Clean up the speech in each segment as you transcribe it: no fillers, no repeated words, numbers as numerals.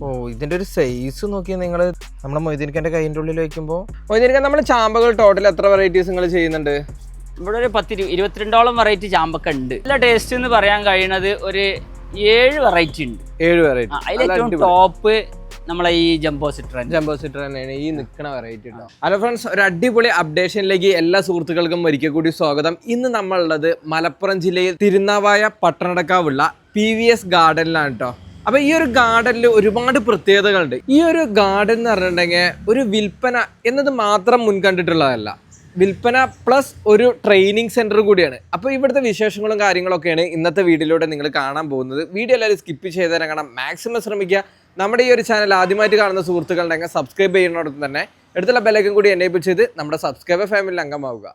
ഓ ഇതിന്റെ ഒരു സൈസ് നോക്കി നിങ്ങൾ നമ്മുടെ മൊയ്തീനിക്കന്റെ കൈൻ്റെ ഉള്ളിൽ വെക്കുമ്പോൾ മൊയ്തീനിക്ക നമ്മൾ ചാമ്പകൾ ടോട്ടൽ എത്ര വെറൈറ്റീസ് നിങ്ങൾ ചെയ്യുന്നുണ്ട്? ഇവിടെ ഒരു 22ഓളം വെറൈറ്റി ചാമ്പക്ക ഉണ്ട്. നല്ല ടേസ്റ്റ് എന്ന് പറയാൻ കഴിയുന്നത് ഒരു 7 വെറൈറ്റി ഉണ്ട്. 7 വെറൈറ്റി. അതിലേറ്റവും ടോപ്പ് നമ്മളെ ഈ ജംബോ സിട്രൻ തന്നെയാണ് ഈ നിൽക്കുന്ന വെറൈറ്റി. ഹലോ ഫ്രണ്ട്സ്, ഒരു അടിപൊളി അപ്ഡേഷനിലേക്ക് എല്ലാ സുഹൃത്തുക്കൾക്കും ഒരിക്കൽ കൂടി സ്വാഗതം. ഇന്ന് നമ്മളുള്ളത് മലപ്പുറം ജില്ലയിൽ തിരുനാവായ പട്ടണടക്കാവുള്ള PVS ഗാർഡനിലാണ് കേട്ടോ. അപ്പൊ ഈ ഒരു ഗാർഡനിൽ ഒരുപാട് പ്രത്യേകതകളുണ്ട്. ഈ ഒരു ഗാർഡൻ എന്ന് പറഞ്ഞിട്ടുണ്ടെങ്കിൽ ഒരു വിൽപ്പന എന്നത് മാത്രം മുൻകണ്ടിട്ടുള്ളതല്ല, വിൽപ്പന പ്ലസ് ഒരു ട്രെയിനിങ് സെന്റർ കൂടിയാണ്. അപ്പോൾ ഇവിടുത്തെ വിശേഷങ്ങളും കാര്യങ്ങളൊക്കെയാണ് ഇന്നത്തെ വീഡിയോയിലൂടെ നിങ്ങൾ കാണാൻ പോകുന്നത്. വീഡിയോ എല്ലാവരും സ്കിപ്പ് ചെയ്തിറങ്ങണം, മാക്സിമം ശ്രമിക്കുക. നമ്മുടെ ഈ ഒരു ചാനൽ ആദ്യമായിട്ട് കാണുന്ന സുഹൃത്തുക്കളുണ്ടെങ്കിൽ സബ്സ്ക്രൈബ് ചെയ്യുന്നതോടൊപ്പം തന്നെ അടുത്തുള്ള ബെല്ലൈക്കൺ കൂടി എനേബിൾ ചെയ്ത് നമ്മുടെ സബ്സ്ക്രൈബർ ഫാമിലിയിൽ അംഗമാവുക.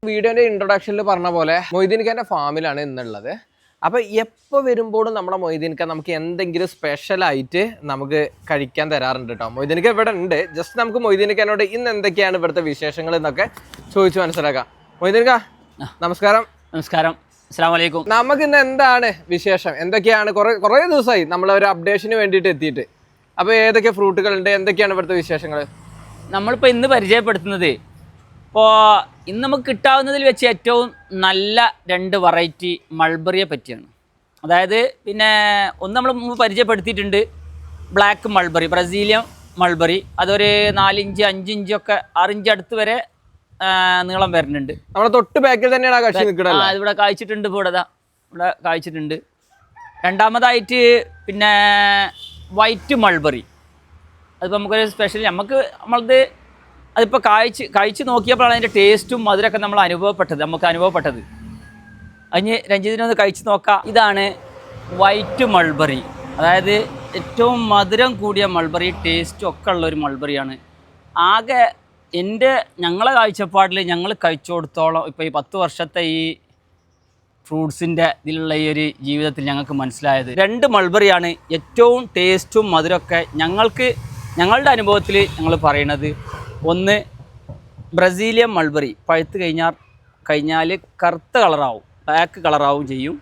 വീഡിയോന്റെ ഇൻട്രൊഡക്ഷനിൽ പറഞ്ഞ പോലെ മൊയ്തീനിക്കന്റെ ഫാമിലാണ് ഇന്നുള്ളത്. അപ്പോൾ എപ്പോൾ വരുമ്പോഴും നമ്മുടെ മൊയ്തീനിക്ക നമുക്ക് എന്തെങ്കിലും സ്പെഷ്യലായിട്ട് നമുക്ക് കഴിക്കാൻ തരാറുണ്ട് കേട്ടോ. മൊയ്തീനിക്ക ഇവിടെ ഉണ്ട്. ജസ്റ്റ് നമുക്ക് മൊയ്തീനിക്കനോട് ഇന്ന് എന്തൊക്കെയാണ് ഇവിടുത്തെ വിശേഷങ്ങൾ എന്നൊക്കെ ചോദിച്ചു മനസ്സിലാക്കാം. മൊയ്തീനിക്ക നമസ്കാരം. നമസ്കാരം, അസ്സലാമു അലൈക്കും. നമുക്ക് ഇന്ന് എന്താണ് വിശേഷം, എന്തൊക്കെയാണ്? കുറേ ദിവസമായി നമ്മളൊരു അപ്ഡേഷന് വേണ്ടിയിട്ട് എത്തിയിട്ട്. അപ്പോൾ ഏതൊക്കെ ഫ്രൂട്ടുകളുണ്ട്, എന്തൊക്കെയാണ് ഇവിടുത്തെ വിശേഷങ്ങൾ? നമ്മളിപ്പോൾ ഇന്ന് പരിചയപ്പെടുത്തുന്നത് ഇന്ന് നമുക്ക് കിട്ടാവുന്നതിൽ വെച്ച് ഏറ്റവും നല്ല 2 വെറൈറ്റി മൾബറിയെ പറ്റിയാണ്. അതായത് പിന്നെ ഒന്ന് നമ്മൾ മുമ്പ് പരിചയപ്പെടുത്തിയിട്ടുണ്ട്, ബ്ലാക്ക് മൾബറി, ബ്രസീലിയൻ മൾബറി. അതൊരു 4 ഇഞ്ച് 5 ഇഞ്ചൊക്കെ 6 ഇഞ്ച് അടുത്ത് വരെ നീളം വരുന്നുണ്ട്. നമ്മുടെ തൊട്ട് ബാക്കിൽ തന്നെയാണ് ഇവിടെ കായ്ച്ചിട്ടുണ്ട്. ഇപ്പോൾ ഇവിടെ കായ്ച്ചിട്ടുണ്ട്. രണ്ടാമതായിട്ട് പിന്നെ വൈറ്റ് മൾബറി. അതിപ്പോൾ നമുക്കൊരു സ്പെഷ്യൽ നമ്മളത് അതിപ്പോൾ കഴിച്ച് നോക്കിയപ്പോഴാണ് അതിൻ്റെ ടേസ്റ്റും മധുരമൊക്കെ നമുക്ക് അനുഭവപ്പെട്ടത്. അതിന് രഞ്ജിതിനൊന്ന് കഴിച്ച് നോക്കാം. ഇതാണ് വൈറ്റ് മൾബറി. അതായത് ഏറ്റവും മധുരം കൂടിയ മൾബറി, ടേസ്റ്റും ഒക്കെ ഉള്ളൊരു മൾബറിയാണ്. ആകെ ഞങ്ങളെ കാഴ്ചപ്പാടിൽ ഞങ്ങൾ കഴിച്ചോടത്തോളം ഇപ്പോൾ ഈ 10 വർഷത്തെ ഈ ഫ്രൂട്ട്സിൻ്റെ ഇതിലുള്ള ഈ ഒരു ജീവിതത്തിൽ ഞങ്ങൾക്ക് മനസ്സിലായത് 2 മൾബറിയാണ് ഏറ്റവും ടേസ്റ്റും മധുരമൊക്കെ ഞങ്ങളുടെ അനുഭവത്തിൽ ഞങ്ങൾ പറയണത്. ഒന്ന് ബ്രസീലിയൻ മൾബറി, പഴുത്ത് കഴിഞ്ഞാൽ കറുത്ത കളറാവും, ബ്ലാക്ക് കളറാവും ചെയ്യും.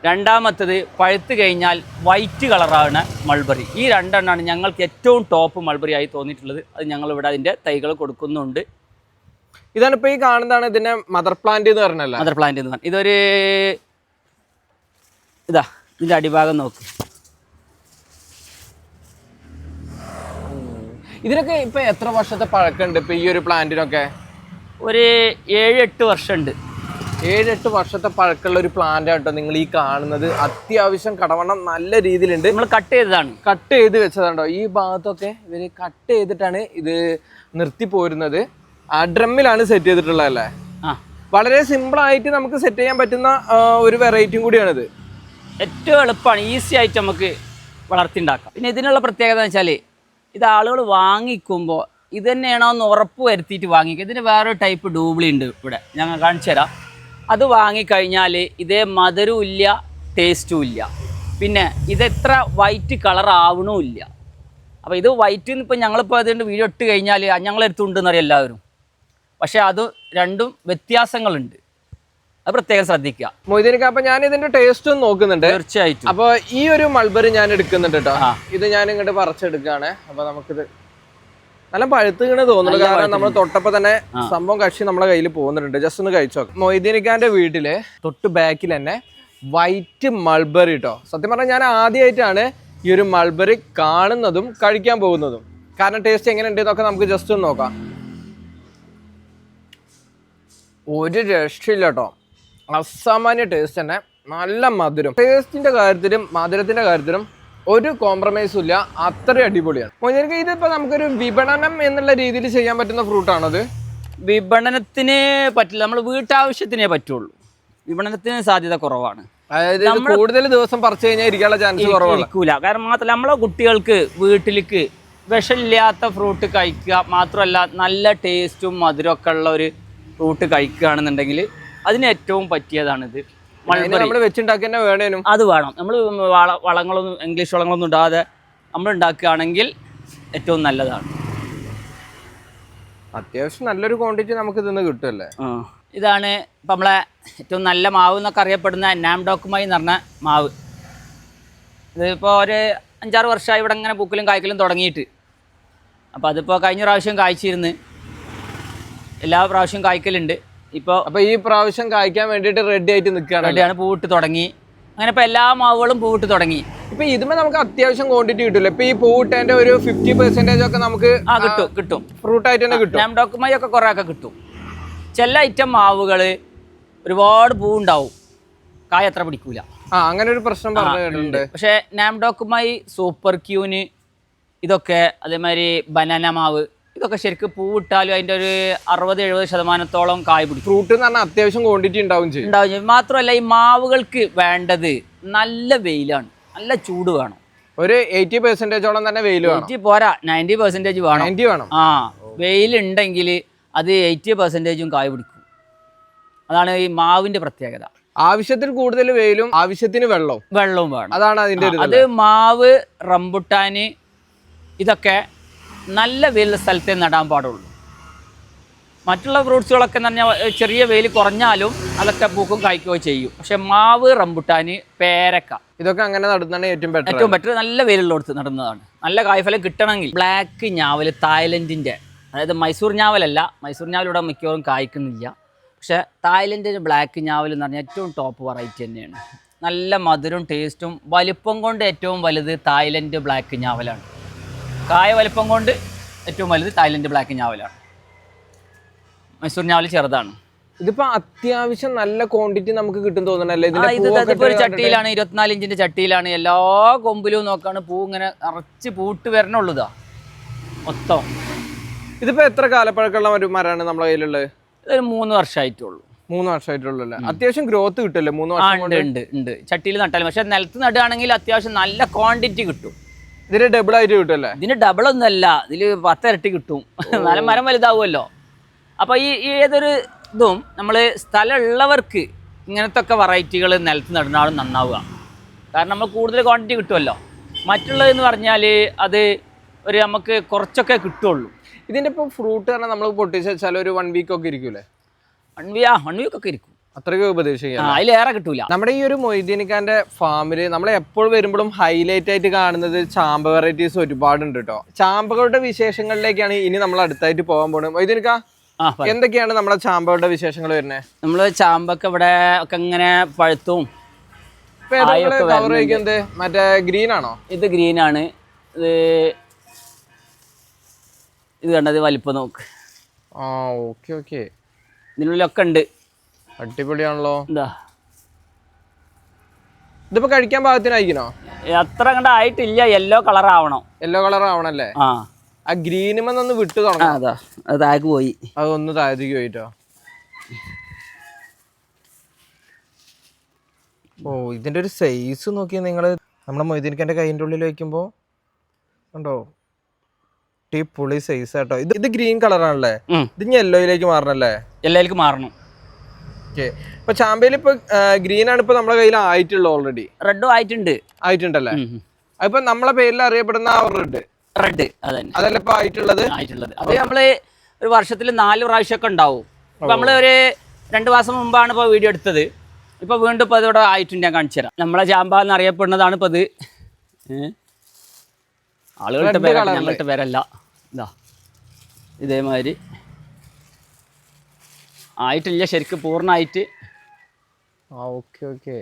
രണ്ടാമത്തത് പഴുത്ത് കഴിഞ്ഞാൽ വൈറ്റ് കളറാണ് മൾബറി. ഈ 2 എണ്ണമാണ് ഞങ്ങൾക്ക് ഏറ്റവും ടോപ്പ് മൾബറി ആയി തോന്നിയിട്ടുള്ളത്. അത് ഞങ്ങളിവിടെ അതിൻ്റെ തൈകൾ കൊടുക്കുന്നുണ്ട്. ഇതാണ് ഇപ്പോൾ ഈ കാണുന്നതാണ് ഇതിൻ്റെ മദർ പ്ലാന്റ് എന്ന് പറഞ്ഞല്ലോ. മദർ പ്ലാന്റ് എന്ന് പറഞ്ഞാൽ ഇതൊരു ഇതിൻ്റെ അടിഭാഗം നോക്ക്. ഇതിനൊക്കെ ഇപ്പൊ എത്ര വർഷത്തെ പഴക്കമുണ്ട് ഇപ്പൊ ഈ ഒരു പ്ലാന്റിനൊക്കെ? ഒരു 7-8 വർഷമുണ്ട്. 7-8 വർഷത്തെ പഴക്കമുള്ള ഒരു പ്ലാന്റ് ആട്ടോ നിങ്ങൾ ഈ കാണുന്നത്. അത്യാവശ്യം കടവണ്ണം നല്ല രീതിയിലുണ്ട്. നമ്മൾ കട്ട് ചെയ്ത് വെച്ചതാണ്ടോ. ഈ ഭാഗത്തൊക്കെ ഇവര് കട്ട് ചെയ്തിട്ടാണ് ഇത് നിർത്തി പോരുന്നത്. ആ ഡ്രമ്മിലാണ് സെറ്റ് ചെയ്തിട്ടുള്ളതല്ലേ. വളരെ സിമ്പിൾ ആയിട്ട് നമുക്ക് സെറ്റ് ചെയ്യാൻ പറ്റുന്ന ഒരു വെറൈറ്റിയും കൂടിയാണിത്. ഏറ്റവും എളുപ്പമാണ്, ഈസി ആയിട്ട് നമുക്ക് വളർത്തിണ്ടാക്കാം. പിന്നെ ഇതിനുള്ള പ്രത്യേകത എന്ന് വെച്ചാൽ ഇത് ആളുകൾ വാങ്ങിക്കുമ്പോൾ ഇത് തന്നെയാണോ എന്ന് ഉറപ്പ് വരുത്തിയിട്ട് വാങ്ങിക്കുക. ഇതിന് വേറൊരു ടൈപ്പ് ഡൂബ്ലി ഉണ്ട് ഇവിടെ, ഞങ്ങൾ കാണിച്ചു തരാം. അത് വാങ്ങിക്കഴിഞ്ഞാൽ ഇതേ മധുരവും ഇല്ല, ടേസ്റ്റും ഇല്ല. പിന്നെ ഇതെത്ര വൈറ്റ് കളർ ആവണമില്ല. അപ്പോൾ ഇത് വൈറ്റ് ഇപ്പോൾ ഞങ്ങളിപ്പോൾ അതുകൊണ്ട് വീഡിയോ ഇട്ട് കഴിഞ്ഞാൽ ഞങ്ങളെടുത്തുണ്ടെന്ന് അറിയാം എല്ലാവരും. പക്ഷേ അത് രണ്ടും വ്യത്യാസങ്ങളുണ്ട്, അത് പ്രത്യേകം ശ്രദ്ധിക്കുക. മൊയ്തീനിക്ക, അപ്പൊ ഞാൻ ഇതിന്റെ ടേസ്റ്റ് നോക്കുന്നുണ്ട്. തീർച്ചയായിട്ടും. അപ്പൊ ഈ ഒരു മൾബറി ഞാൻ എടുക്കുന്നുണ്ട് കേട്ടോ. ഇത് ഞാൻ ഇങ്ങോട്ട് പറിച്ചെടുക്കാണ്. അപ്പൊ നമുക്കിത് നല്ല പഴുത്ത് ഇങ്ങനെ തോന്നുന്നു, കാരണം നമ്മൾ തൊട്ടപ്പോ തന്നെ സംഭവം കക്ഷി നമ്മളെ കയ്യിൽ പോകുന്നുണ്ട്. ജസ്റ്റ് ഒന്ന് കഴിച്ചോ. മൊയ്തീനിക്കാന്റെ വീട്ടില് തൊട്ട് ബാക്കിൽ തന്നെ വൈറ്റ് മൾബറി കേട്ടോ. സത്യം പറഞ്ഞാൽ ഞാൻ ആദ്യമായിട്ടാണ് ഈ ഒരു മൾബറി കാണുന്നതും കഴിക്കാൻ പോകുന്നതും. കാരണം ടേസ്റ്റ് എങ്ങനെ ഉണ്ട് എന്നൊക്കെ നമുക്ക് ജസ്റ്റ് ഒന്ന് നോക്കാം. ഒരു രക്ഷയില്ല കേട്ടോ, അസാമാന്യ ടേസ്റ്റ് തന്നെ, നല്ല മധുരം. ടേസ്റ്റിന്റെ കാര്യത്തിലും മധുരത്തിന്റെ കാര്യത്തിലും ഒരു കോംപ്രമൈസും ഇല്ല, അത്രയും അടിപൊളിയാണ്. മൊയ്തീനിക്ക, ഇതിപ്പോ നമുക്കൊരു വിപണനം എന്നുള്ള രീതിയിൽ ചെയ്യാൻ പറ്റുന്ന ഫ്രൂട്ടാണത്? വിപണനത്തിന് പറ്റില്ല, നമ്മൾ വീട്ടാവശ്യത്തിനേ പറ്റുള്ളൂ. വിപണനത്തിന് സാധ്യത കുറവാണ്. അതായത് കൂടുതൽ ദിവസം പറിച്ചു കഴിഞ്ഞാൽ ഇരിക്കാനുള്ള ചാൻസ് കുറവായിരിക്കൂല. കാരണം മാത്രമല്ല നമ്മളെ കുട്ടികൾക്ക് വീട്ടിലേക്ക് വിഷമില്ലാത്ത ഫ്രൂട്ട് കഴിക്കുക, മാത്രമല്ല നല്ല ടേസ്റ്റും മധുരമൊക്കെ ഉള്ള ഒരു ഫ്രൂട്ട് കഴിക്കുകയാണെന്നുണ്ടെങ്കിൽ അതിന് ഏറ്റവും പറ്റിയതാണിത്. നമ്മൾ വെച്ചുണ്ടാക്കി തന്നെ വേണേനും അത് വേണം. നമ്മൾ വളങ്ങളൊന്നും ഇംഗ്ലീഷ് വളങ്ങളൊന്നും ഇടാതെ നമ്മൾ ഉണ്ടാക്കുകയാണെങ്കിൽ ഏറ്റവും നല്ലതാണ്. അത്യാവശ്യം നല്ലൊരു ക്വാണ്ടിറ്റി നമുക്ക് ഇതിന്ന് കിട്ടുമല്ലേ? ഇതാണ് ഇപ്പം നമ്മളെ ഏറ്റവും നല്ല മാവ് എന്നൊക്കെ അറിയപ്പെടുന്ന നാംഡോക്കുമായി എന്ന് പറഞ്ഞ മാവ്. ഇതിപ്പോൾ ഒരു 5-6 വർഷമായി ഇവിടെ ഇങ്ങനെ പൂക്കലും കായ്ക്കലും തുടങ്ങിയിട്ട്. അപ്പോൾ അതിപ്പോൾ കഴിഞ്ഞ പ്രാവശ്യം കായ്ച്ചിരുന്ന്, എല്ലാ പ്രാവശ്യവും കായ്ക്കലുണ്ട്. ഇപ്പോൾ ഈ പ്രാവശ്യം കായ്ക്കാൻ വേണ്ടിയിട്ട് റെഡി ആയിട്ട് നിൽക്കുകയാണ്. റെഡിയാണ്, പൂവിട്ട് തുടങ്ങി. അങ്ങനെ ഇപ്പോൾ എല്ലാ മാവുകളും പൂവിട്ട് തുടങ്ങി. ഇപ്പൊ ഇതുമേ നമുക്ക് അത്യാവശ്യം ക്വാണ്ടിറ്റി കിട്ടില്ല. ഇപ്പൊ ഈ പൂവിട്ടതിന്റെ ഒരു 50% ഒക്കെ നമുക്ക് കിട്ടും. ഫ്രൂട്ട് ആയിട്ട് തന്നെ കിട്ടും. നാംഡോക്കുമായി ഒക്കെ കുറേ ഒക്കെ കിട്ടും. ചില ഐറ്റം മാവുകൾ ഒരുപാട് പൂവുണ്ടാവും, കായ അത്ര പിടിക്കൂല. അങ്ങനെ ഒരു പ്രശ്നം പറഞ്ഞിട്ടുണ്ട്. പക്ഷെ നാംഡോക്കുമായി, സൂപ്പർ ക്യൂന്, ഇതൊക്കെ അതേമാതിരി ബനാന മാവ്, ഇതൊക്കെ ശരിക്കും പൂവിട്ടാലും അതിൻ്റെ ഒരു 60-70% കായ പിടിക്കും. ഫ്രൂട്ട് എന്ന് പറഞ്ഞാൽ അത്യാവശ്യം ക്വാണ്ടിറ്റി ഉണ്ടാവും ചെയ്യും. മാത്രമല്ല ഈ മാവുകൾക്ക് വേണ്ടത് നല്ല വെയിലാണ്, നല്ല ചൂട് വേണം. ഒരു 80% തന്നെ വെയിൽ വേണം. 80 പോരാ, 90% വേണം. 90 വേണം. വെയിലുണ്ടെങ്കിൽ അത് 80%ഉം കായ പിടിക്കും. അതാണ് ഈ മാവിന്റെ പ്രത്യേകത. ആവശ്യത്തിൽ കൂടുതൽ വെയിലും ആവശ്യത്തിന് വെള്ളവും വേണം. അതാണ് അതിന്റെ അത് മാവ്, റംബുട്ടാന് ഇതൊക്കെ നല്ല വെയിലുള്ള സ്ഥലത്തേ നടാൻ പാടുള്ളൂ. മറ്റുള്ള ഫ്രൂട്ട്സുകളൊക്കെ എന്ന് പറഞ്ഞാൽ ചെറിയ വെയിൽ കുറഞ്ഞാലും അതൊക്കെ പൂക്കും കായ്ക്കുകയോ ചെയ്യും. പക്ഷെ മാവ്, റംബുട്ടാന്, പേരക്ക ഇതൊക്കെ അങ്ങനെ നടുന്നതാണ് ഏറ്റവും ബെറ്റർ. നല്ല വെയിലുള്ളടത്ത് നടുന്നതാണ്. നല്ല കായ്ഫലം കിട്ടണമെങ്കിൽ ബ്ലാക്ക് ഞാവൽ, തായ്ലൻഡിൻ്റെ, അതായത് മൈസൂർ ഞാവലല്ല. മൈസൂർ ഞാവൽ ഇവിടെ മിക്കവാറും കായ്ക്കുന്നില്ല. പക്ഷെ തായ്ലൻഡിൻ്റെ ബ്ലാക്ക് ഞാവൽ എന്ന് പറഞ്ഞാൽ ഏറ്റവും ടോപ്പ് വെറൈറ്റി തന്നെയാണ്. നല്ല മധുരവും ടേസ്റ്റും. വലിപ്പം കൊണ്ട് ഏറ്റവും വലുത് തായ്ലൻഡ് ബ്ലാക്ക് ഞാവലാണ്. കായ വലിപ്പം കൊണ്ട് ഏറ്റവും വലുത് തായ്ലൻഡ് ബ്ലാക്ക് ഞാവലാണ്. മൈസൂർ ഞാവൽ ചെറുതാണ്. ഇതിപ്പോ അത്യാവശ്യം നല്ല ക്വാണ്ടിറ്റി നമുക്ക് കിട്ടും തോന്നണല്ലേ? ഇതിപ്പോ ഒരു ചട്ടിയിലാണ്, 24 ഇഞ്ചിന്റെ ചട്ടിയിലാണ്. എല്ലാ കൊമ്പിലും നോക്കാണ് പൂ ഇങ്ങനെ നിറച്ച് പൂട്ട് വരണുള്ളതാ മൊത്തം. ഇതിപ്പോ എത്ര കാലപ്പഴക്കമുള്ള ഒരു മരമാണ് നമ്മുടെ കയ്യിലുള്ളത്? ഇതൊരു 3 വർഷമായിട്ടുള്ളൂ. 3 വർഷമായിട്ടുള്ളൂ അല്ലേ? അത്യാവശ്യം ഗ്രോത്ത് കിട്ടല്ലേ 3 വർഷം? ഉണ്ട്. ചട്ടിയിൽ നട്ടാലും. പക്ഷെ നിലത്ത് നടുകയാണെങ്കിൽ അത്യാവശ്യം നല്ല ക്വാണ്ടിറ്റി കിട്ടും. ഇതിന് ഡബിൾ ആയിട്ട് കിട്ടുമല്ലേ? ഇതിന് ഡബിൾ ഒന്നുമല്ല, ഇതില് 10 ഇരട്ടി കിട്ടും. എന്നാലും മരം വലുതാവുമല്ലോ. അപ്പൊ ഈ ഏതൊരു ഇതും നമ്മൾ സ്ഥലമുള്ളവർക്ക് ഇങ്ങനത്തെ ഒക്കെ വെറൈറ്റികൾ നിലത്ത് നടുന്നാളും നന്നാവുക. കാരണം നമ്മൾ കൂടുതൽ ക്വാണ്ടിറ്റി കിട്ടുമല്ലോ. മറ്റുള്ളതെന്ന് പറഞ്ഞാൽ അത് ഒരു നമുക്ക് കുറച്ചൊക്കെ കിട്ടുള്ളൂ. ഇതിൻ്റെ ഇപ്പോൾ ഫ്രൂട്ട് പറഞ്ഞാൽ നമ്മൾ പൊട്ടിച്ച് വെച്ചാൽ ഒരു 1 വീക്ക് ഒക്കെ ഇരിക്കൂലേ? 1 വീക്ക് ഒക്കെ ഇരിക്കും. അത്രയ്ക്ക് ഉപദേശിക്കാം. അതിലേറെ കിട്ടൂല. നമ്മുടെ ഈ ഒരു മൊയ്തീനിക്കാന്റെ ഫാമില് നമ്മൾ എപ്പോൾ വരുമ്പോഴും ഹൈലൈറ്റ് ആയിട്ട് കാണുന്നത് ചാമ്പ വെറൈറ്റീസ് ഒരുപാടുണ്ട് കേട്ടോ. ചാമ്പകളുടെ വിശേഷങ്ങളിലേക്കാണ് ഇനി നമ്മൾ അടുത്തായിട്ട് പോകാൻ പോകുന്നത്. മൊയ്തീനിക്ക, എന്തൊക്കെയാണ് നമ്മുടെ ചാമ്പകളുടെ വിശേഷങ്ങൾ വരുന്നത്? നമ്മള് ചാമ്പൊക്കെ ഇവിടെ ഒക്കെ ഇങ്ങനെ പഴുത്തും. മറ്റേ ഗ്രീൻ ആണോ? ഇത് ഗ്രീൻ ആണ്. ഇത് കണ്ടത് വലിപ്പം നോക്ക്. ഓക്കെ. ഇതിനുള്ളിലൊക്കെ ഉണ്ട്. അടിപൊളിയാണല്ലോ. എന്താ ഇതിപ്പോ കഴിക്കാൻ പാകത്തിനായിക്കണോ? അത്ര കണ്ട ആയിട്ടില്ല. യെല്ലോ കളർ ആവണം. യെല്ലോ കളർ ആവണല്ലേ? ആ ഗ്രീനുമെന്നൊന്ന് വിട്ടു തുടങ്ങാം. അത് താഴേക്ക് പോയി. അതൊന്ന് താഴത്തേക്ക് പോയിട്ടോ. ഇതിന്റെ ഒരു സൈസ് നോക്കിയാൽ നിങ്ങള് നമ്മുടെ മൊയ്തീനിക്കന്റെ കൈൻ്റെ ഉള്ളിൽ വെക്കുമ്പോ ഉണ്ടോ പുളി സൈസ് കേട്ടോ. ഇത് ഗ്രീൻ കളറാണല്ലേ? ഇത് യെല്ലോയിലേക്ക് മാറണല്ലേ? യെല്ലോയിലേക്ക് മാറണം. ഇപ്പൊ ചാമ്പയിൽ ഇപ്പൊ ഗ്രീൻ ആണ് ഇപ്പൊ നമ്മുടെ കയ്യിൽ ആയിട്ടുള്ളത്. ഓൾറെഡി റെഡും ആയിട്ടുണ്ടല്ലേ? അതിപ്പോ നമ്മളെ പേരിൽ അറിയപ്പെടുന്ന ആ റെഡ് അതല്ല ഇപ്പൊ ആയിട്ടുള്ളത്. അത് നമ്മള് ഒരു വർഷത്തിൽ 4 പ്രാവശ്യമൊക്കെ ഉണ്ടാവും. ഇപ്പൊ നമ്മള് ഒരു 2 മാസം മുമ്പാണ് ഇപ്പൊ വീഡിയോ എടുത്തത്. ഇപ്പൊ വീണ്ടും ഇപ്പൊ ഇതിവിടെ ആയിട്ടുണ്ട്. ഞാൻ കാണിച്ചു തരാം. നമ്മളെ ചാമ്പ എന്നറിയപ്പെടുന്നതാണ് ഇപ്പൊ ഇത്. ആളുകളുടെ പേരല്ല, ഞങ്ങളുടെ പേരല്ല. ഇതാ ഇതേമാതിരി ആയിട്ടില്ല ശരിക്കും പൂർണ്ണമായിട്ട്. ഓക്കെ.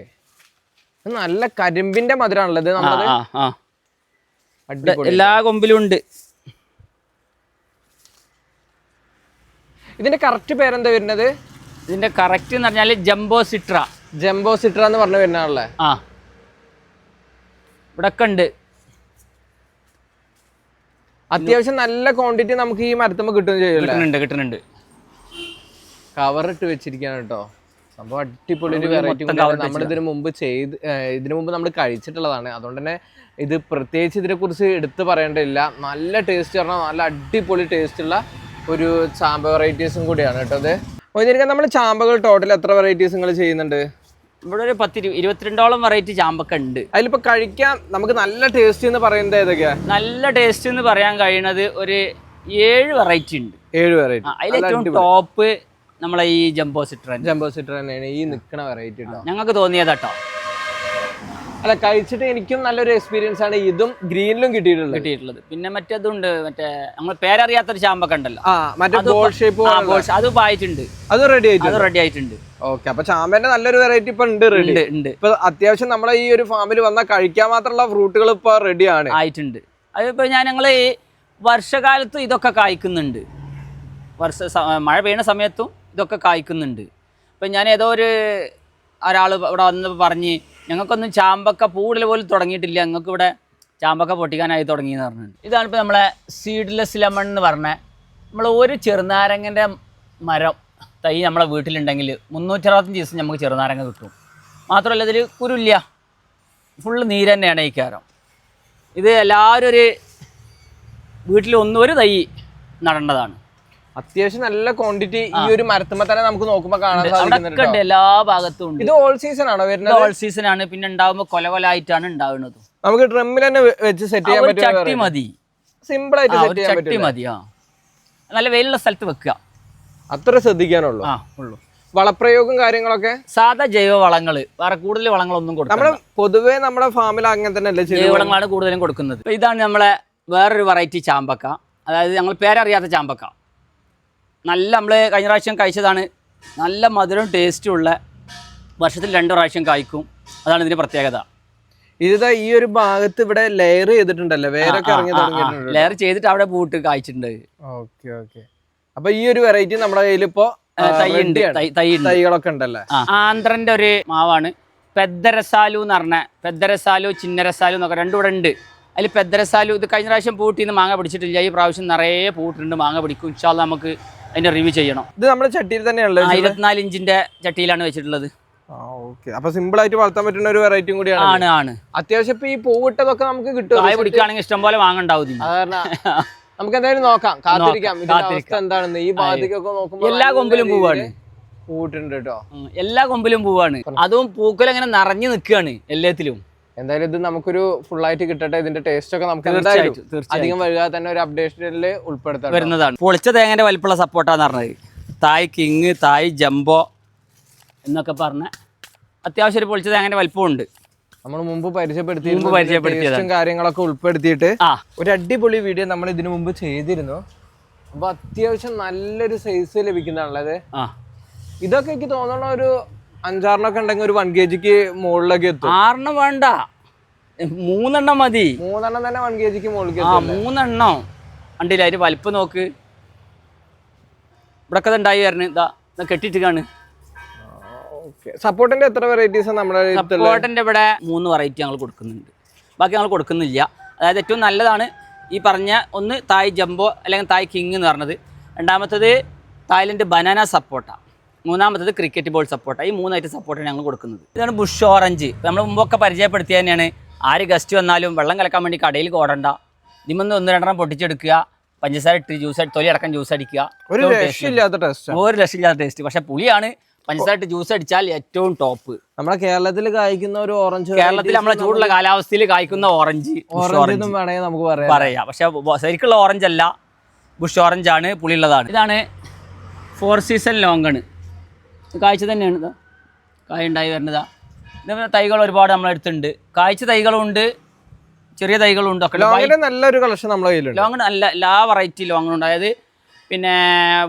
നല്ല കരിമ്പിന്റെ മധുരമാണല്ലോ എല്ലാ കൊമ്പിലും ഉണ്ട്. ഇതിന്റെ കറക്റ്റ് പേരെന്താ വരുന്നത്? ഇതിന്റെ കറക്റ്റ് എന്ന് പറഞ്ഞാല് ജംബോ സിട്ര എന്ന് പറഞ്ഞു വരുന്നതാണല്ലേ? ഇവിടെ ഉണ്ട്. അത്യാവശ്യം നല്ല ക്വാണ്ടിറ്റി നമുക്ക് ഈ മരത്തുമ്പോ കിട്ടുന്നുണ്ട്. കവർ ഇട്ട് വെച്ചിരിക്കാണ് കേട്ടോ. സംഭവം അടിപൊളി ഒരു വെറൈറ്റി. നമ്മൾ ഇതിനു മുമ്പ് നമ്മൾ കഴിച്ചിട്ടുള്ളതാണ്. അതുകൊണ്ട് തന്നെ ഇത് പ്രത്യേകിച്ച് ഇതിനെ കുറിച്ച് എടുത്ത് പറയേണ്ടതില്ല. നല്ല ടേസ്റ്റ് പറഞ്ഞാൽ നല്ല അടിപൊളി ടേസ്റ്റ് ഉള്ള ഒരു ചാമ്പ വെറൈറ്റീസും കൂടിയാണ് കേട്ടോ ഇത്. നമ്മൾ ചാമ്പകൾ ടോട്ടൽ എത്ര വെറൈറ്റീസ് നിങ്ങൾ ചെയ്യുന്നുണ്ട്? ഇവിടെ ഒരു 22ഓളം വെറൈറ്റി ചാമ്പക്ക ഉണ്ട്. അതിലിപ്പോ കഴിക്കാൻ നമുക്ക് നല്ല ടേസ്റ്റ് എന്ന് പറയുന്നത് ഏതൊക്കെയാ? നല്ല ടേസ്റ്റ് എന്ന് പറയാൻ കഴിയുന്നത് ഒരു 7 വെറൈറ്റി ഉണ്ട്. 7 വെറൈറ്റി. അതിൽ ഏറ്റവും ടോപ്പ് നമ്മളെ ഈ ജംബോ സിട്രൻ തന്നെയാണ് ഈ നിൽക്കുന്ന വെറൈറ്റി കേട്ടോ. ഞങ്ങൾക്ക് തോന്നിയതാട്ടോ. അല്ല, കഴിച്ചിട്ട് എനിക്കും നല്ലൊരു എക്സ്പീരിയൻസ് ആണ് ഇതും ഗ്രീനിലും കിട്ടിയിട്ടുള്ളത്. പിന്നെ മറ്റേതുണ്ട്, മറ്റേ നമ്മൾ പേരറിയാത്തൊരു ചാമ്പൊക്കെ ഉണ്ടല്ലോ, മറ്റേ ബോൾ ഷേപ്പ്, അത് പായിട്ടുണ്ട്, അത് റെഡി ആയിട്ടുണ്ട്. ഓക്കെ, അപ്പൊ ചാമ്പന്റെ നല്ലൊരു വെറൈറ്റി ഇപ്പൊ ഉണ്ട്. ഇപ്പൊ അത്യാവശ്യം നമ്മളെ ഈ ഒരു ഫാമിൽ വന്നാൽ കഴിക്കാൻ മാത്രമുള്ള ഫ്രൂട്ടുകൾ ഇപ്പൊ റെഡി ആയിട്ടുണ്ട്. അതിപ്പോ ഞങ്ങള് വർഷകാലത്ത് ഇതൊക്കെ കായ്ക്കുന്നുണ്ട്, മഴ പെയ്യുന്ന സമയത്തും ഇതൊക്കെ കായ്ക്കുന്നുണ്ട്. ഇപ്പം ഞാൻ ഏതോ ഒരാൾ ഇവിടെ വന്ന് പറഞ്ഞ് ഞങ്ങൾക്കൊന്നും ചാമ്പക്ക പൂടൽ പോലും തുടങ്ങിയിട്ടില്ല, ഞങ്ങൾക്ക് ഇവിടെ ചാമ്പക്ക പൊട്ടിക്കാനായി തുടങ്ങിയെന്ന് പറഞ്ഞിട്ടുണ്ട്. ഇതാണിപ്പോൾ നമ്മളെ സീഡ്ലെസ് ലെമൺ എന്ന് പറഞ്ഞാൽ നമ്മൾ ഒരു ചെറുനാരങ്ങൻ്റെ മരം തൈ നമ്മളെ വീട്ടിലുണ്ടെങ്കിൽ 365 ദിവസം നമുക്ക് ചെറുനാരങ്ങ കിട്ടും. മാത്രമല്ല ഇതിൽ കുരുല്ല, ഫുള്ള് നീര് തന്നെയാണ് ഈ കാരം. ഇത് എല്ലാവരും ഒരു വീട്ടിൽ ഒരു തൈ നടേണ്ടതാണ്. അത്യാവശ്യം നല്ല ക്വാണ്ടിറ്റി ഈ ഒരു മരത്തുമ്പോ തന്നെ നമുക്ക് നോക്കുമ്പോ കാണാൻ സാധിക്കുന്നുണ്ട്. എല്ലാ ഭാഗത്തും ഉണ്ട്. ഇത് ഓൾ സീസൺ ആണോ വരുന്നത്? ഓൾ സീസൺ ആണ്. പിന്നെ ഉണ്ടാവുമ്പോൾ കൊലകൊലായിട്ടാണ് ഉണ്ടാവുന്നത്. നമുക്ക് ഡ്രമ്മിൽ തന്നെ വെച്ച് സെറ്റ് ചെയ്യാൻ പറ്റും. ചട്ടി മതി, സിമ്പിൾ ആയിട്ട് സെറ്റ് ചെയ്യാൻ ചട്ടി മതി. നല്ല വെയിലുള്ള സ്ഥലത്ത് വെക്കുക, അത്ര ശ്രദ്ധിക്കാനുള്ളൂ. വളപ്രയോഗം കാര്യങ്ങളൊക്കെ സാധാ ജൈവ വളങ്ങള്, വേറെ കൂടുതൽ വളങ്ങളൊന്നും കൊടുക്കും. പൊതുവേ നമ്മുടെ ഫാമിൽ അങ്ങനെ തന്നെ ജൈവ വളങ്ങളാണ് കൂടുതലും കൊടുക്കുന്നത്. ഇതാണ് നമ്മളെ വേറൊരു വെറൈറ്റി ചാമ്പക്ക, അതായത് ഞങ്ങൾ പേരറിയാത്ത ചാമ്പക്ക. നല്ല നമ്മൾ കഴിഞ്ഞ പ്രാവശ്യം കഴിച്ചതാണ്, നല്ല മധുരം ടേസ്റ്റും ഉള്ള, വർഷത്തിൽ 2 പ്രാവശ്യം കായ്ക്കും. അതാണ് ഇതിന്റെ പ്രത്യേകത. ഇതാ ഈ ഒരു ഭാഗത്ത് ഇവിടെ ലെയർ ചെയ്തിട്ടുണ്ടല്ലോ, വേരൊക്കെ ഇറങ്ങി തുടങ്ങിയിട്ടുണ്ട്. ലെയർ ചെയ്തിട്ട് അവിടെ പൂട്ട് കായ്ച്ചിട്ടുണ്ട്. ഓക്കെ. അപ്പൊ ഈ ഒരു വെറൈറ്റി നമ്മുടെ കയ്യിൽ ഇപ്പോ തൈകളൊക്കെ ഉണ്ടല്ലേ. ആന്ധ്രന്റെ ഒരു മാവാണ് പെദ്ദരസാലു എന്ന് പറഞ്ഞ, പെദ്ദരസാലു ചിന്നരസാലു എന്നൊക്കെ രണ്ടും ഇവിടെ ഉണ്ട്. അതിൽ പെദ്ദരസാലു ഇത് കഴിഞ്ഞ പ്രാവശ്യം പൂട്ടിന്ന് മാങ്ങ പിടിച്ചിട്ടില്ല, ഈ പ്രാവശ്യം നിറയെ പൂട്ടുണ്ട്, മാങ്ങ പിടിക്കും. ഇൻഷാ അല്ലാഹ് നമുക്ക് അതിന്റെ റിവ്യൂ ചെയ്യണം. ഇത് നമ്മുടെ ചട്ടിയിൽ തന്നെയാണല്ലോ, 24 ഇഞ്ചിന്റെ ചട്ടിയിലാണ് വെച്ചിട്ടുള്ളത്. അപ്പൊ സിമ്പിൾ ആയിട്ട് വളർത്താൻ പറ്റുന്ന ഒരു വെറൈറ്റിയും കൂടിയാണ്. ആണ് അത്യാവശ്യം ഇപ്പൊ ഈ പൂവിട്ടതൊക്കെ നമുക്ക് കിട്ടും. കായ പിടിക്കുകയാണെങ്കിൽ ഇഷ്ടം പോലെ വാങ്ങണ്ടാവും. നമുക്ക് എന്തായാലും നോക്കാം, കാത്തിരിക്കാം എന്താണെന്ന്. ഈ ഭാഗത്തേക്കൊക്കെ നോക്കുമ്പോൾ എല്ലാ കൊമ്പിലും പൂവാണ്, പൂട്ടുണ്ട് കേട്ടോ. എല്ലാ കൊമ്പിലും പൂവാണ്, അതും പൂക്കൽ അങ്ങനെ നിറഞ്ഞു നിൽക്കുകയാണ് എല്ലാത്തിലും. എന്തായാലും ഇത് നമുക്കൊരു ഫുൾ ആയിട്ട് കിട്ടട്ടെ. ഇതിന്റെ ടേസ്റ്റ് ഒക്കെ നമുക്ക് അധികം വൈകാതെ തന്നെ ഒരു അപ്ഡേഷനിൽ ഉൾപ്പെടുത്താൻ വരുന്നതാണ്. പൊളിച്ച തേങ്ങന്റെ വലിപ്പമുള്ള സപ്പോർട്ടാന്ന് പറഞ്ഞത്, തായ് കിങ്, തായ് ജംബോ എന്നൊക്കെ പറഞ്ഞ അത്യാവശ്യം ഒരു പൊളിച്ച തേങ്ങന്റെ വലിപ്പമുണ്ട്. നമ്മൾ മുമ്പ് പരിചയപ്പെടുത്തിയ കാര്യങ്ങളൊക്കെ ഉൾപ്പെടുത്തിയിട്ട് ഒരു അടിപൊളി വീഡിയോ നമ്മൾ ഇതിനു മുമ്പ് ചെയ്തിരുന്നു. അപ്പൊ അത്യാവശ്യം നല്ലൊരു സൈസ് ലഭിക്കുന്നതാണല്ലേ. ഇതൊക്കെ എനിക്ക് തോന്നണ ഒരു 5-6 ഉണ്ടെങ്കിൽ ഒരു 1 kg മുകളിലൊക്കെ എത്തും. 6 വേണ്ട, 3 മതി. 3 തന്നെ 1 kg മുകളിലേക്ക് 3 വണ്ടിയില്ല. അതിന് വലിപ്പം നോക്ക്, ഇവിടെ ഉണ്ടായി വരണ ഇതാ കെട്ടിട്ട് കാണു. സപ്പോർട്ടിന്റെ എത്ര വെറൈറ്റീസ് നമ്മുടെ സപ്പോർട്ടിന്റെ ഇവിടെ 3 വെറൈറ്റി ഞങ്ങൾ കൊടുക്കുന്നുണ്ട്, ബാക്കി ഞങ്ങൾ കൊടുക്കുന്നില്ല. അതായത് ഏറ്റവും നല്ലതാണ് ഈ പറഞ്ഞ ഒന്ന് തായ് ജംബോ അല്ലെങ്കിൽ തായ് കിങ് എന്ന് പറഞ്ഞത്, രണ്ടാമത്തത് തായ്ലൻഡ് ബനാന സപ്പോർട്ടാണ്, മൂന്നാമത്തത് ക്രിക്കറ്റ് ബോൾ സപ്പോർട്ടാണ്. ഈ 3 ഐറ്റം സപ്പോർട്ടാണ് ഞങ്ങൾ കൊടുക്കുന്നത്. ഇതാണ് ബുഷ് ഓറഞ്ച്. നമ്മൾ മുമ്പൊക്കെ പരിചയപ്പെടുത്തിയ തന്നെയാണ്. ആര് ഗസ്റ്റ് വന്നാലും വെള്ളം കലക്കാൻ വേണ്ടി കടയിൽ ഓടണ്ട, ഇതിമൊന്ന് 1-2 പൊട്ടിച്ചെടുക്കുക, പഞ്ചസാര ഇട്ട് ജ്യൂസ് തൊലി അടക്കം ജ്യൂസ് അടിക്കുക. ഒരു രക്ഷയില്ലാത്ത ടേസ്റ്റ്. പക്ഷെ പുളിയാണ്, പഞ്ചസാര ഇട്ട് ജ്യൂസ് അടിച്ചാൽ ഏറ്റവും ടോപ്പ്. നമ്മുടെ കേരളത്തിൽ കായ്ക്കുന്ന ഒരു ഓറഞ്ച്, കേരളത്തിൽ നമ്മളെ ചൂടുള്ള കാലാവസ്ഥയിൽ കായ്ക്കുന്ന ഓറഞ്ച് വേണമെങ്കിൽ നമുക്ക് പറയാം. പക്ഷെ ശരിക്കുള്ള ഓറഞ്ച് അല്ല, ബുഷ് ഓറഞ്ച് ആണ്, പുളിയുള്ളതാണ്. ഇതാണ് 4 സീസൺ ലോങ്ങണ്, കായ്ച്ച തന്നെയാണ്. ഇതാ കായ ഉണ്ടായി വരുന്നതാ. ഇതേപോലെ തൈകൾ ഒരുപാട് നമ്മളെടുത്തുണ്ട്, കായ്ച്ച തൈകളുണ്ട്, ചെറിയ തൈകളുണ്ട്. ഒക്കെ നല്ലൊരു കളക്ഷൻ നമ്മുടെ കയ്യിലുണ്ട്. ലോങ് നല്ല എല്ലാ വെറൈറ്റി ലോങ്ങുണ്ട്. അതായത് പിന്നെ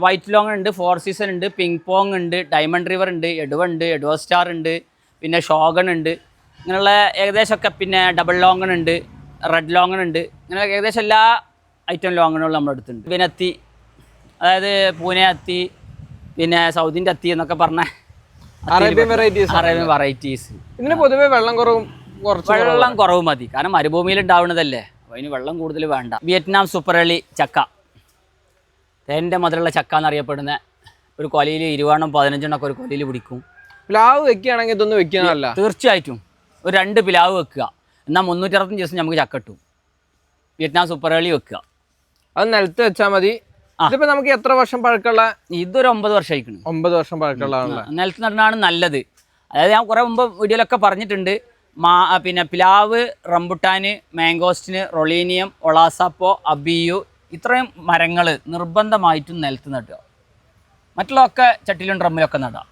വൈറ്റ് ലോങ് ഉണ്ട്, 4 സീസൺ ഉണ്ട്, പിങ് പോങ് ഉണ്ട്, ഡയമണ്ട് റിവർ ഉണ്ട്, എഡുവുണ്ട്, എഡ്വോ സ്റ്റാർ ഉണ്ട്, പിന്നെ ഷോഗൺ ഉണ്ട്, ഇങ്ങനെയുള്ള ഏകദേശമൊക്കെ. പിന്നെ ഡബിൾ ലോങ്ങൺ ഉണ്ട്, റെഡ് ലോങ്ങൺ ഉണ്ട്, ഇങ്ങനെ ഏകദേശം എല്ലാ ഐറ്റം ലോങ്ങണുകളും നമ്മളെടുത്തുണ്ട്. പിന്നെ അത്തി, അതായത് പൂനെ അത്തി, പിന്നെ സൗദിൻ്റെ അത്തി എന്നൊക്കെ പറഞ്ഞ അറേബ്യൻ വെറൈറ്റീസ്. ഇതിന് പൊതുവെ വെള്ളം കുറവ് മതി, കാരണം മരുഭൂമിയിൽ ഉണ്ടാവുന്നതല്ലേ, അപ്പോൾ അതിന് വെള്ളം കൂടുതൽ വേണ്ട. വിയറ്റ്നാം സൂപ്പർഎളി ചക്ക, തേൻ്റെ മധുരമുള്ള ചക്ക എന്നറിയപ്പെടുന്ന, ഒരു കൊലയിൽ 20-15 ഒരു കൊലയിൽ പിടിക്കും. പ്ലാവ് വെക്കുകയാണെങ്കിൽ ഇതൊന്നും വെക്കാനല്ല, തീർച്ചയായിട്ടും ഒരു 2 പ്ലാവ് വെക്കുക, എന്നാൽ 365 ദിവസം നമുക്ക് ചക്ക കിട്ടും. വിയറ്റ്നാം സൂപ്പർഎളി വെക്കുക, അത് നിലത്ത് വെച്ചാൽ മതി. ഇതിപ്പോ നമുക്ക് എത്ര വർഷം പഴക്കമുള്ള? ഇതൊരു 9 വർഷം ആയിക്കണം. 9 വർഷം പഴക്കമുള്ളതാണല്ലോ. നിലത്ത് നടാനാണ് നല്ലത്. അതായത് ഞാൻ കുറേ മുമ്പ് വീഡിയോയിലൊക്കെ പറഞ്ഞിട്ടുണ്ട്, പിന്നെ പ്ലാവ്, റംബുട്ടാന്, മാംഗോസ്റ്റിന്, റൊളീനിയം, ഒളാസാപ്പോ, അബിയു, ഇത്രയും മരങ്ങൾ നിർബന്ധമായിട്ടും നിലത്ത് നടുക. മറ്റുള്ളതൊക്കെ ചട്ടിയിലും ഡ്രമ്മിലൊക്കെ നടാം.